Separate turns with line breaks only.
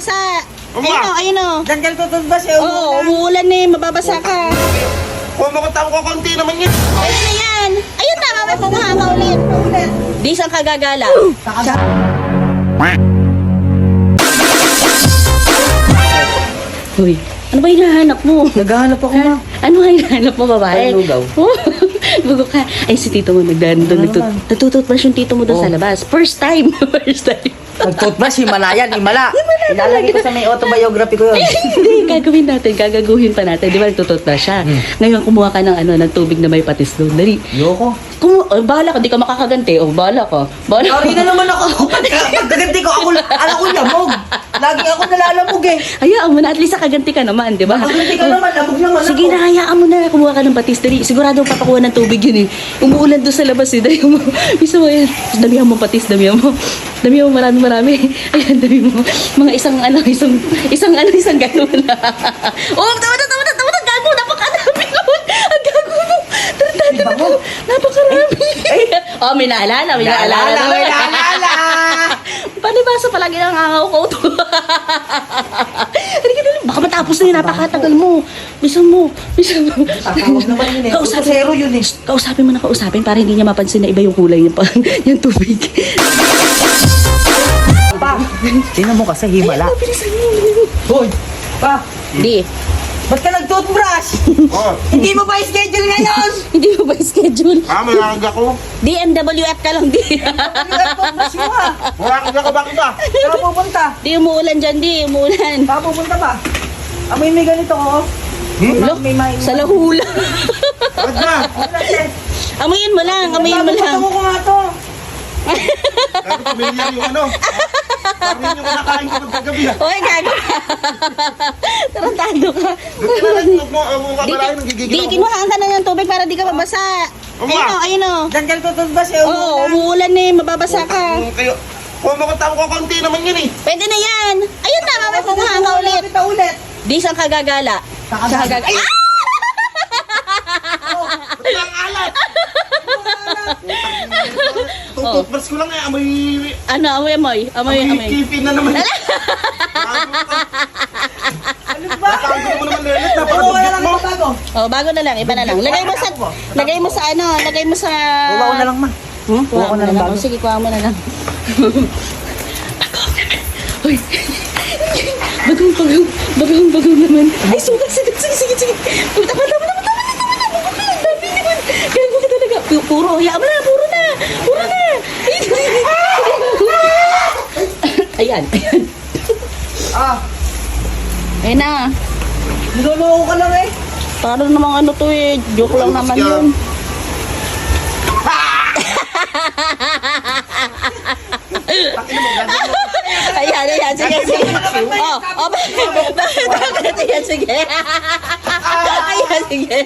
mababasa.
Uma.
Ayun o.
Danggal ko ba siya?
Oo, umuulan na eh. Mababasa ka.
Kumakanta ko konti naman yan.
Ayun na yan. Ayun na, mamay pumaha ka ulit. Di saan ka gagala? Uy, ano ba hinahanap mo?
Naghahanap ako, ma.
Ano nga hinahanap mo, babae?
Ay, lugaw.
Bugo ka. Ay, si tito mo nagdaan doon.
naman?
Natututbrush yung tito mo doon
Oh.
sa labas. First time. First time.
Nag-toothbrush, himala. Ilalagay ko sa may autobiography ko yun.
Hindi, gagawin natin. Gagaguhin pa natin. Di ba nagtututbrush siya? Ngayon, kumuha ka ng, ng tubig na may patis doon. Dali.
Yoko.
Bahala ka. Di ka makakaganti. Bahala ka. Bahala
Sorry na naman ako. Pagkaganti ko, ala ko lamog. Lagi ako nalalamog eh.
Hayaan mo na. At least kaganti ka naman, di ba?
Pagkaganti ka naman, lamog naman
Sige
ako.
na, hayaan mo na. Kumuha ka ng patis. Dali. Sigurado papakuha ng tubig yun eh. Umuulan doon sa labas eh. Dali mo. Bisa mo yan. Damihan mo patis. Damihan mo. Damihan mo marami. Ayan, dami mo. Mga isang gano'n. Oh, tama na. Gago. Napakadami noon. Ang gago mo. Tara. Napakarami. Oh, may naalala.
May naalala.
Palibasa palagi ang angaw ko to. Halika na lang. Baka matapos na yun. Napakatagal mo. Bisan mo.
Tatawag naman yun eh. Zero yun eh.
Kausapin mo na kausapin para hindi niya mapansin na iba yung kulay niya pa. Yung tubig.
Pa, tingnan mo kasi himala.
Bilisan mo.
Hoy, pa,
Di.
ba't ka nag-toothbrush?
Oh.
Hindi mo ba schedule ngayon?
Hindi mo ba schedule?
Malayag ako.
DMWF ka lang, di.
Toothbrush mo ah.
Malayag ako, bakit ba?
Saan pupunta?
Di umuulan dyan, di. Umuulan.
Saan pupunta ba? Amoy may ganito ko.
Look, sa lahula.
Bakit ba?
Amuyin mo lang.
Patungo ko nga to.
Bakit pamilya yung ano? Parang yung kinakain ko pagkagabi ha.
Hoy, gago ka. Tarantado ka.
Doon ka na lang, huwag ka malayo, nagigigil
Di,
ako.
kinuhaan ka na ng tubig para di ka mabasa.
Uma.
Ayun o.
Danggal ko toothbrush eh.
Oo, umuulan eh. Mababasa ka.
Kayo, kumakanta ko konti naman yan eh.
Pwede na yan. Ayun na, mamay pumaha ka ulit.
Kita ulit.
Di saan ka gagala? Saan ka gagala?
Ba't ang alat? Tututbrush ko lang eh, amoy...
Ano, amoy.
Kipin na naman.
Ano ba?
Bago mo naman lelet,
Oo, wala
napakadugit
lang
mo.
bago.
Oh, bago na lang, iba na lang. Lagay mo sa
Kuha ko na lang, ma.
Kuha
ko na lang bago.
Oh, sige, kuha mo na lang. Hoy. Bagong naman. Ay, sugat. Sige. Tama. Dami naman. Gago ka talaga. Puro, hayaan mo na. Puro na. Ayan.
Ah,
Ayun na.
niloloko ka lang eh.
Para namang ano to eh. Joke lang naman
Sige.
yun. Ayan. Sige. Sige. Ayan, sige.